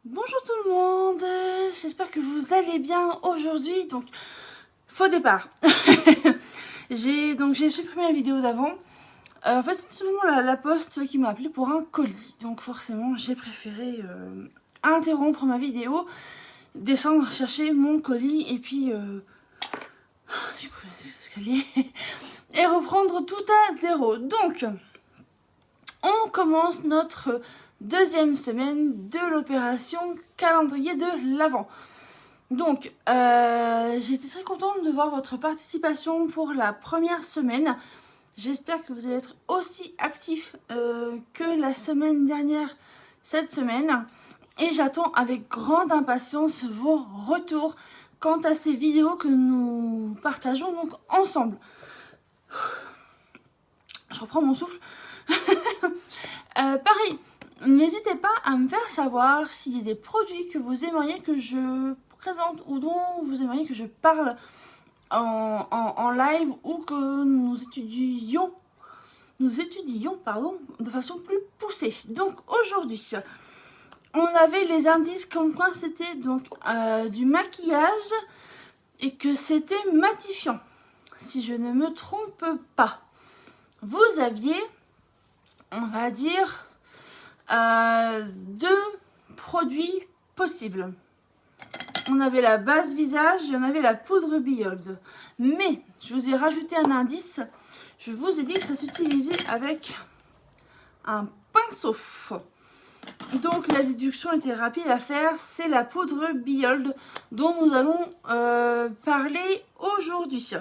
Bonjour tout le monde, j'espère que vous allez bien aujourd'hui. Donc, faux départ. j'ai supprimé la vidéo d'avant. En fait, c'est tout simplement la poste qui m'a appelé pour un colis. Donc forcément, j'ai préféré interrompre ma vidéo, descendre chercher mon colis et puis du coup, l'escalier et reprendre tout à zéro. Donc, on commence notre deuxième semaine de l'opération calendrier de l'Avent. Donc, j'ai été très contente de voir votre participation pour la première semaine. J'espère que vous allez être aussi actifs que la semaine dernière cette semaine. Et j'attends avec grande impatience vos retours quant à ces vidéos que nous partageons donc ensemble. Je reprends mon souffle. Pareil, n'hésitez pas à me faire savoir s'il y a des produits que vous aimeriez que je présente ou dont vous aimeriez que je parle en live ou que nous étudions de façon plus poussée. Donc aujourd'hui, on avait les indices comme quoi c'était donc du maquillage et que c'était matifiant, si je ne me trompe pas. Vous aviez, on va dire, deux produits possibles. On avait la base visage et on avait la poudre Behold. Mais je vous ai rajouté un indice. Je vous ai dit que ça s'utilisait avec un pinceau. Donc la déduction était rapide à faire. C'est la poudre Behold dont nous allons parler aujourd'hui.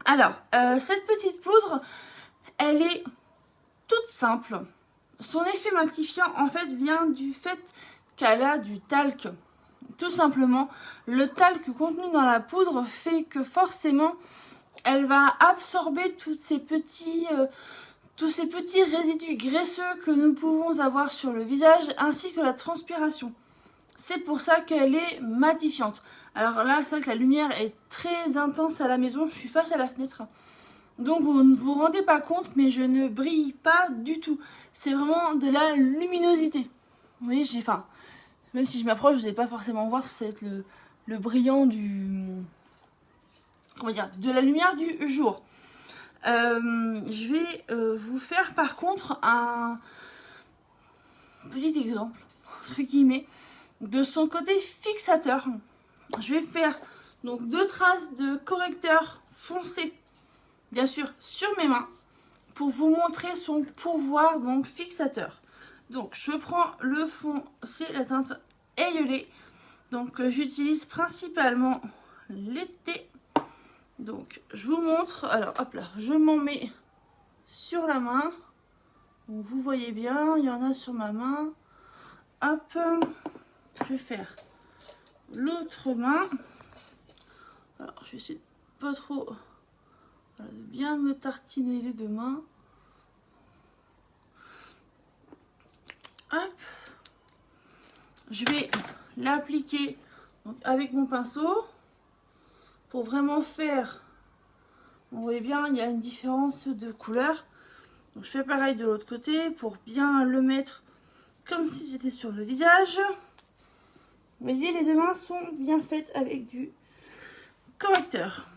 Alors, cette petite poudre, elle est toute simple. Son effet matifiant, en fait, vient du fait qu'elle a du talc. Tout simplement, le talc contenu dans la poudre fait que forcément, elle va absorber tous ces petits résidus graisseux que nous pouvons avoir sur le visage, ainsi que la transpiration. C'est pour ça qu'elle est matifiante. Alors là, c'est vrai que la lumière est très intense à la maison. Je suis face à la fenêtre. Donc vous ne vous rendez pas compte, mais je ne brille pas du tout. C'est vraiment de la luminosité. Vous voyez, même si je m'approche, vous n'allez pas forcément voir, ça va être le brillant de la lumière du jour. Je vais vous faire par contre un petit exemple, entre guillemets, de son côté fixateur. Je vais faire donc 2 traces de correcteur foncé, bien sûr, sur mes mains, pour vous montrer son pouvoir donc fixateur. Donc je prends le fond, c'est la teinte Ayelée. Donc j'utilise principalement l'été. Donc je vous montre. Alors hop là, je m'en mets sur la main. Donc, vous voyez bien, il y en a sur ma main. Hop, je vais faire l'autre main. Alors je vais essayer de pas trop, voilà, de bien me tartiner les deux mains. Hop, je vais l'appliquer avec mon pinceau pour vraiment faire. Vous voyez bien, il y a une différence de couleur. Donc je fais pareil de l'autre côté pour bien le mettre comme si c'était sur le visage. Vous voyez, les deux mains sont bien faites avec du correcteur.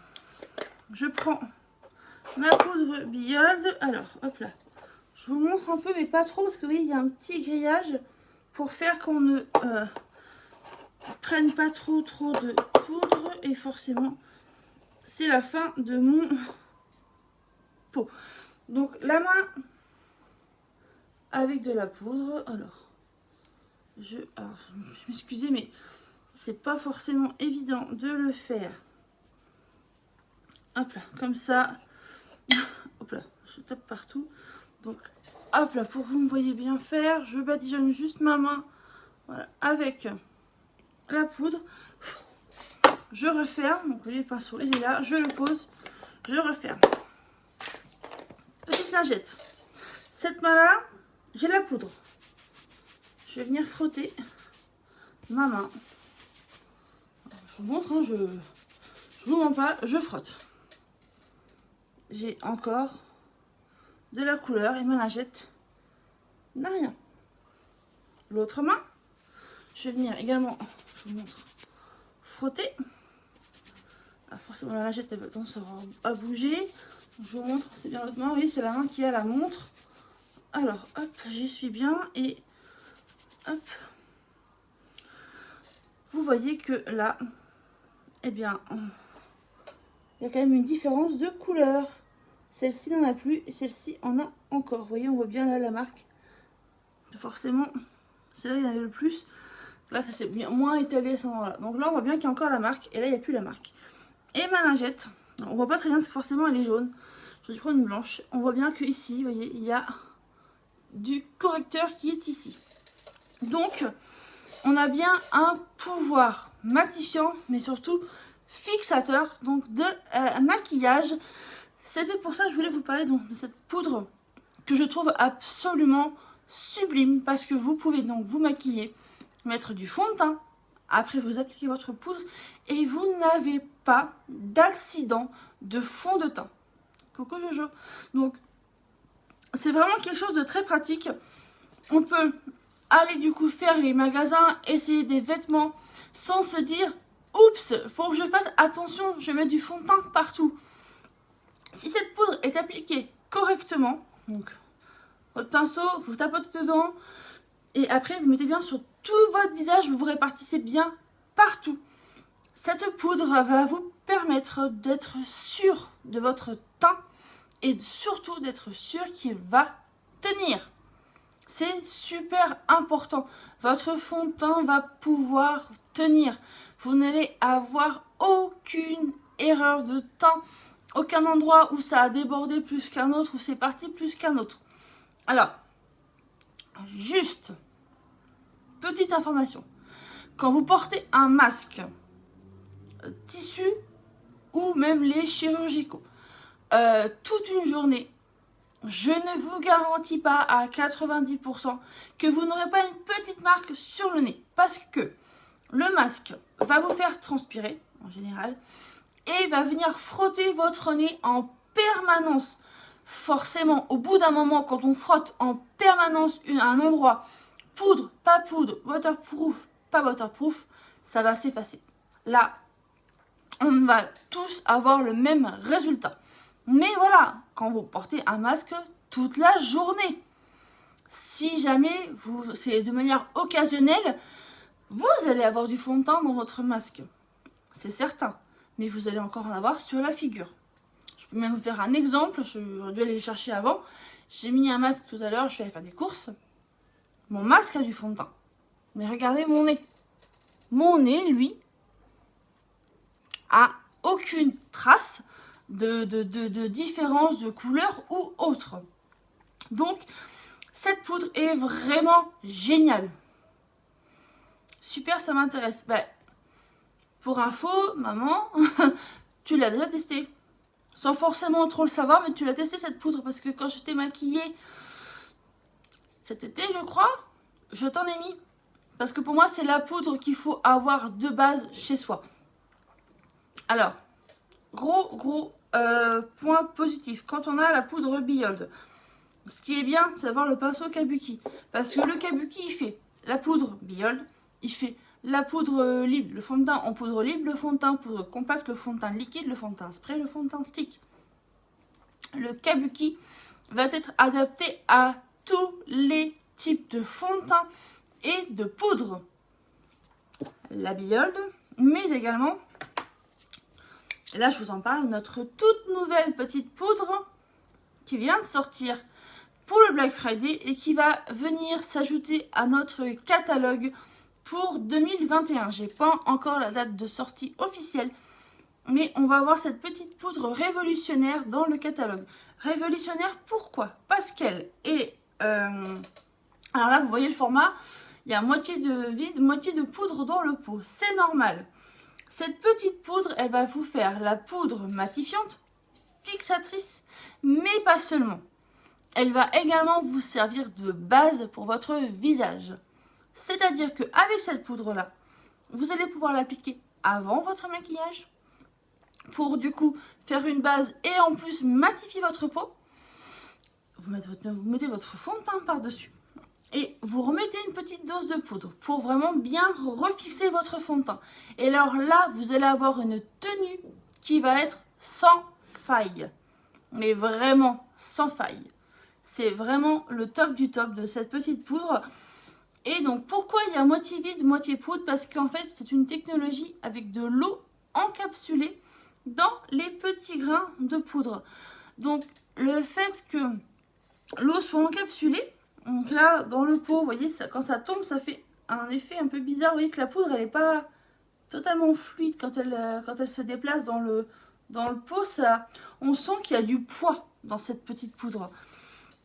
Je prends ma poudre Behold. Alors, hop là. Je vous montre un peu, mais pas trop, parce que vous voyez, il y a un petit grillage pour faire qu'on ne prenne pas trop de poudre. Et forcément, c'est la fin de mon pot. Donc, la main avec de la poudre. Alors, je m'excusez, mais c'est pas forcément évident de le faire. Hop là, comme ça. Hop là, je tape partout. Donc, hop là, pour que vous me voyez bien faire, je badigeonne juste ma main, voilà, avec la poudre. Je referme. Donc, vous voyez, le pinceau, il est là. Je le pose. Je referme. Petite lingette. Cette main-là, j'ai la poudre. Je vais venir frotter ma main. Je vous montre, hein, je vous mens pas, je frotte. J'ai encore de la couleur et ma lingette n'a rien. L'autre main, je vais venir également, je vous montre, frotter. Ah, forcément la lingette elle va tendance à bouger. Je vous montre, c'est bien l'autre main, oui c'est la main qui a la montre. Alors hop, j'y suis bien et hop. Vous voyez que là, eh bien, il y a quand même une différence de couleur. Celle-ci n'en a plus et celle-ci en a encore. Vous voyez, on voit bien là la marque. Forcément, c'est là il y en avait le plus. Là, ça s'est bien moins étalé à ce moment-là. Donc là, on voit bien qu'il y a encore la marque. Et là, il n'y a plus la marque. Et ma lingette, on voit pas très bien parce que forcément, elle est jaune. Je vais prendre une blanche. On voit bien que ici, vous voyez, il y a du correcteur qui est ici. Donc, on a bien un pouvoir matifiant, mais surtout fixateur, donc de maquillage. C'était pour ça que je voulais vous parler donc de cette poudre que je trouve absolument sublime, parce que vous pouvez donc vous maquiller, mettre du fond de teint, après vous appliquez votre poudre et vous n'avez pas d'accident de fond de teint. Coucou Jojo. Donc c'est vraiment quelque chose de très pratique. On peut aller du coup faire les magasins, essayer des vêtements sans se dire oups, faut que je fasse attention, je mets du fond de teint partout. Si cette poudre est appliquée correctement, donc votre pinceau, vous tapotez dedans et après vous mettez bien sur tout votre visage, vous vous répartissez bien partout. Cette poudre va vous permettre d'être sûr de votre teint et surtout d'être sûr qu'il va tenir. C'est super important. Votre fond de teint va pouvoir tenir. Vous n'allez avoir aucune erreur de teint, aucun endroit où ça a débordé plus qu'un autre, où c'est parti plus qu'un autre. Alors, juste, petite information. Quand vous portez un masque, tissu ou même les chirurgicaux, toute une journée, je ne vous garantis pas à 90% que vous n'aurez pas une petite marque sur le nez. Parce que le masque va vous faire transpirer, en général, et va venir frotter votre nez en permanence. Forcément, au bout d'un moment, quand on frotte en permanence un endroit, poudre, pas poudre, waterproof, pas waterproof, ça va s'effacer. Là, on va tous avoir le même résultat. Mais voilà, quand vous portez un masque toute la journée, si jamais c'est de manière occasionnelle, vous allez avoir du fond de teint dans votre masque. C'est certain. Mais vous allez encore en avoir sur la figure. Je peux même vous faire un exemple. J'aurais dû aller le chercher avant. J'ai mis un masque tout à l'heure, je suis allée faire des courses. Mon masque a du fond de teint. Mais regardez mon nez. Mon nez, lui, a aucune trace de différence de couleur ou autre. Donc, cette poudre est vraiment géniale. Super, ça m'intéresse. Ben, pour info, maman, tu l'as déjà testé. Sans forcément trop le savoir, mais tu l'as testé cette poudre. Parce que quand je t'ai maquillée cet été, je crois, je t'en ai mis. Parce que pour moi, c'est la poudre qu'il faut avoir de base chez soi. Alors, gros point positif. Quand on a la poudre Biold, ce qui est bien, c'est d'avoir le pinceau Kabuki. Parce que le Kabuki, il fait la poudre Biold, il fait la poudre libre, le fond de teint en poudre libre, le fond de teint poudre compacte, le fond de teint liquide, le fond de teint spray, le fond de teint stick. Le Kabuki va être adapté à tous les types de fond de teint et de poudre. La Biold, mais également, et là je vous en parle, notre toute nouvelle petite poudre qui vient de sortir pour le Black Friday et qui va venir s'ajouter à notre catalogue pour 2021. J'ai pas encore la date de sortie officielle, mais on va avoir cette petite poudre révolutionnaire dans le catalogue. Révolutionnaire, pourquoi? Parce qu'elle est... alors là, vous voyez le format, il y a moitié de vide, moitié de poudre dans le pot. C'est normal. Cette petite poudre, elle va vous faire la poudre matifiante, fixatrice, mais pas seulement. Elle va également vous servir de base pour votre visage. C'est-à-dire qu'avec cette poudre-là, vous allez pouvoir l'appliquer avant votre maquillage pour du coup faire une base et en plus matifier votre peau. Vous mettez votre fond de teint par-dessus. et vous remettez une petite dose de poudre pour vraiment bien refixer votre fond de teint. Et alors là, vous allez avoir une tenue qui va être sans faille. Mais vraiment sans faille. C'est vraiment le top du top de cette petite poudre. Et donc pourquoi il y a moitié vide, moitié poudre? Parce qu'en fait c'est une technologie avec de l'eau encapsulée dans les petits grains de poudre. Donc le fait que l'eau soit encapsulée, donc là dans le pot, vous voyez, ça, quand ça tombe, ça fait un effet un peu bizarre. Vous voyez que la poudre elle n'est pas totalement fluide quand elle se déplace dans le pot. On sent qu'il y a du poids dans cette petite poudre.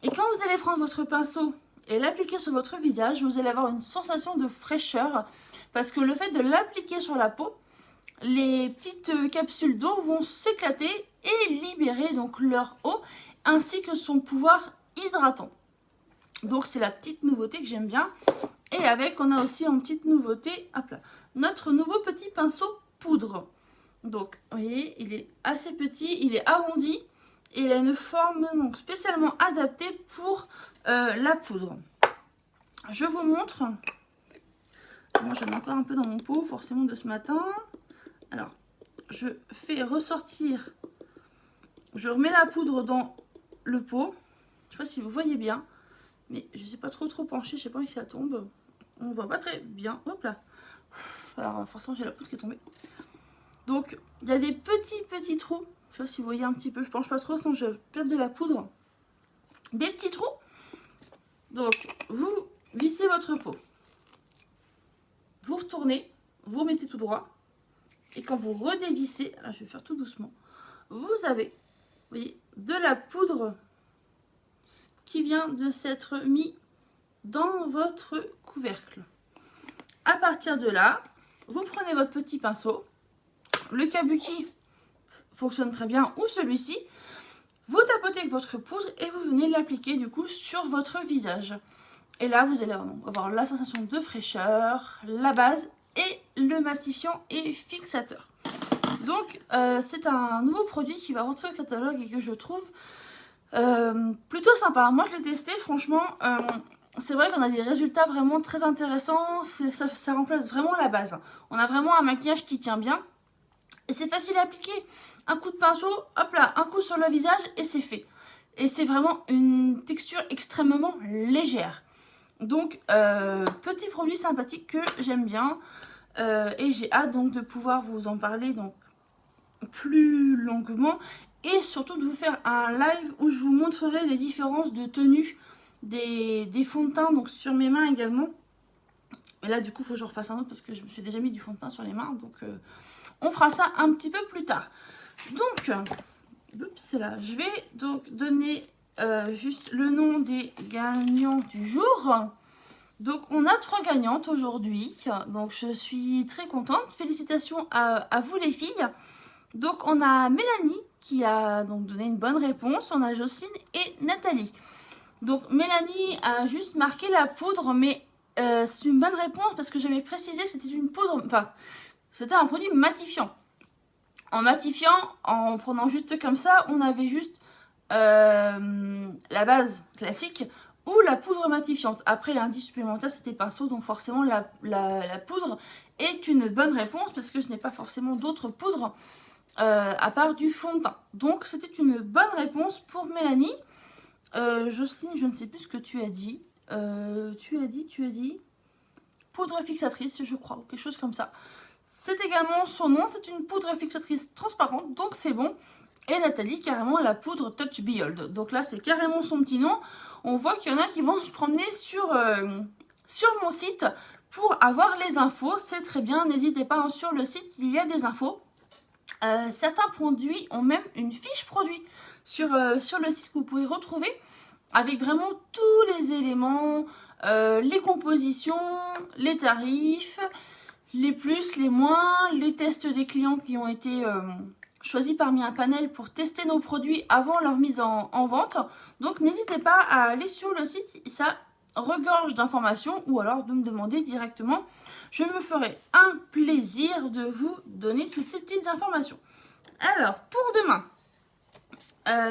Et quand vous allez prendre votre pinceau et l'appliquer sur votre visage, vous allez avoir une sensation de fraîcheur parce que le fait de l'appliquer sur la peau, les petites capsules d'eau vont s'éclater et libérer donc leur eau ainsi que son pouvoir hydratant. Donc c'est la petite nouveauté que j'aime bien. Et avec, on a aussi en petite nouveauté, hop là, notre nouveau petit pinceau poudre. Donc vous voyez, il est assez petit, il est arrondi. Et il a une forme donc spécialement adaptée pour la poudre. Je vous montre. Moi j'en ai encore un peu dans mon pot, forcément de ce matin. Alors, je fais ressortir. Je remets la poudre dans le pot. Je ne sais pas si vous voyez bien. Mais je ne sais pas trop pencher, je ne sais pas si ça tombe. On ne voit pas très bien. Hop là. Alors forcément j'ai la poudre qui est tombée. Donc il y a des petits trous. Je sais pas si vous voyez un petit peu, je penche pas trop, sinon je perds de la poudre. Des petits trous. Donc, vous vissez votre pot. Vous retournez, vous remettez tout droit. Et quand vous redévissez, là je vais faire tout doucement, vous avez, vous voyez, de la poudre qui vient de s'être mis dans votre couvercle. À partir de là, vous prenez votre petit pinceau, le kabuki fonctionne très bien, ou celui-ci, vous tapotez avec votre poudre et vous venez l'appliquer du coup sur votre visage. Et là, vous allez avoir la sensation de fraîcheur, la base et le matifiant et fixateur. Donc, c'est un nouveau produit qui va rentrer au catalogue et que je trouve plutôt sympa. Moi, je l'ai testé, franchement, c'est vrai qu'on a des résultats vraiment très intéressants. Ça remplace vraiment la base. On a vraiment un maquillage qui tient bien. Et c'est facile à appliquer. Un coup de pinceau, hop là, un coup sur le visage et c'est fait. Et c'est vraiment une texture extrêmement légère. Donc, petit produit sympathique que j'aime bien. Et j'ai hâte donc de pouvoir vous en parler donc plus longuement. Et surtout de vous faire un live où je vous montrerai les différences de tenue des fonds de teint donc sur mes mains également. Et là du coup il faut que je refasse un autre parce que je me suis déjà mis du fond de teint sur les mains. Donc on fera ça un petit peu plus tard. Donc, c'est là. Je vais donc donner juste le nom des gagnants du jour. Donc, on a 3 gagnantes aujourd'hui. Donc, je suis très contente. Félicitations à vous les filles. Donc, on a Mélanie qui a donc donné une bonne réponse. On a Jocelyne et Nathalie. Donc, Mélanie a juste marqué la poudre, mais c'est une bonne réponse parce que j'avais précisé que c'était une poudre... Enfin, c'était un produit matifiant. En matifiant, en prenant juste comme ça, on avait juste la base classique ou la poudre matifiante. Après, l'indice supplémentaire, c'était pinceau, donc forcément, la poudre est une bonne réponse parce que je n'ai pas forcément d'autres poudres à part du fond de teint. Donc, c'était une bonne réponse pour Mélanie. Jocelyne, je ne sais plus ce que tu as dit. Tu as dit poudre fixatrice, je crois, ou quelque chose comme ça. C'est également son nom, c'est une poudre fixatrice transparente, donc c'est bon. Et Nathalie, carrément, la poudre Touch Behold. Donc là, c'est carrément son petit nom. On voit qu'il y en a qui vont se promener sur mon site pour avoir les infos. C'est très bien, n'hésitez pas, hein, sur le site, il y a des infos. Certains produits ont même une fiche produit sur le site que vous pouvez retrouver avec vraiment tous les éléments, les compositions, les tarifs, les plus, les moins, les tests des clients qui ont été choisis parmi un panel pour tester nos produits avant leur mise en vente. Donc n'hésitez pas à aller sur le site, ça regorge d'informations ou alors de me demander directement. Je me ferai un plaisir de vous donner toutes ces petites informations. Alors, pour demain,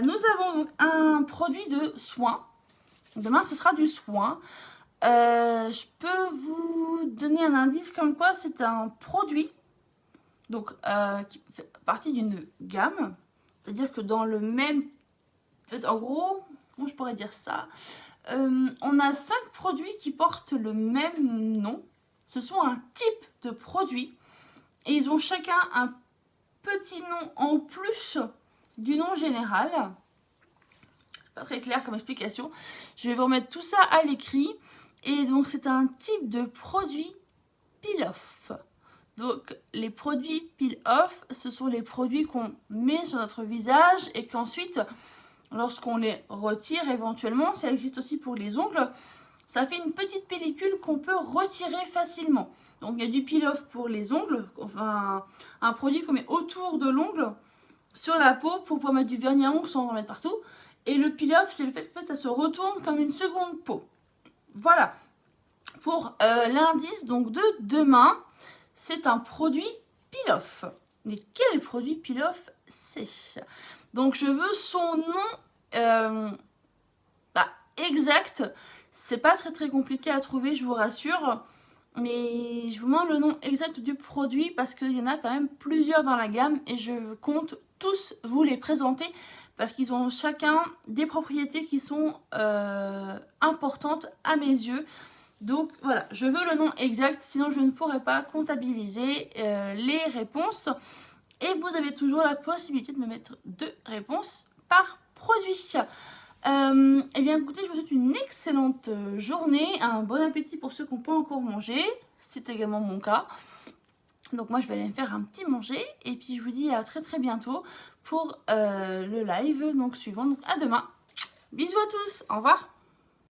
nous avons donc un produit de soin. Demain, ce sera du soin. Je peux vous donner un indice comme quoi c'est un produit donc, qui fait partie d'une gamme. C'est-à-dire que dans le même... En gros, comment je pourrais dire ça, on a 5 produits qui portent le même nom. Ce sont un type de produit. Et ils ont chacun un petit nom en plus du nom général. Pas très clair comme explication. Je vais vous remettre tout ça à l'écrit. Et donc c'est un type de produit peel-off. Donc les produits peel-off, ce sont les produits qu'on met sur notre visage et qu'ensuite, lorsqu'on les retire éventuellement, ça existe aussi pour les ongles, ça fait une petite pellicule qu'on peut retirer facilement. Donc il y a du peel-off pour les ongles, enfin un produit qu'on met autour de l'ongle, sur la peau pour pouvoir mettre du vernis à ongles sans en mettre partout. Et le peel-off, c'est le fait que ça se retourne comme une seconde peau. Voilà. Pour l'indice donc de demain, c'est un produit peel-off. Mais quel produit peel-off c'est? Donc je veux son nom exact. C'est pas très compliqué à trouver, je vous rassure. Mais je vous demande le nom exact du produit parce qu'il y en a quand même plusieurs dans la gamme et je compte tous vous les présenter parce qu'ils ont chacun des propriétés qui sont importantes à mes yeux. Donc voilà, je veux le nom exact, sinon je ne pourrai pas comptabiliser les réponses. Et vous avez toujours la possibilité de me mettre 2 réponses par produit. Eh bien écoutez, je vous souhaite une excellente journée, un bon appétit pour ceux qui n'ont pas encore mangé, c'est également mon cas. Donc moi je vais aller me faire un petit manger et puis je vous dis à très bientôt pour le live donc suivant. Donc à demain, bisous à tous, au revoir.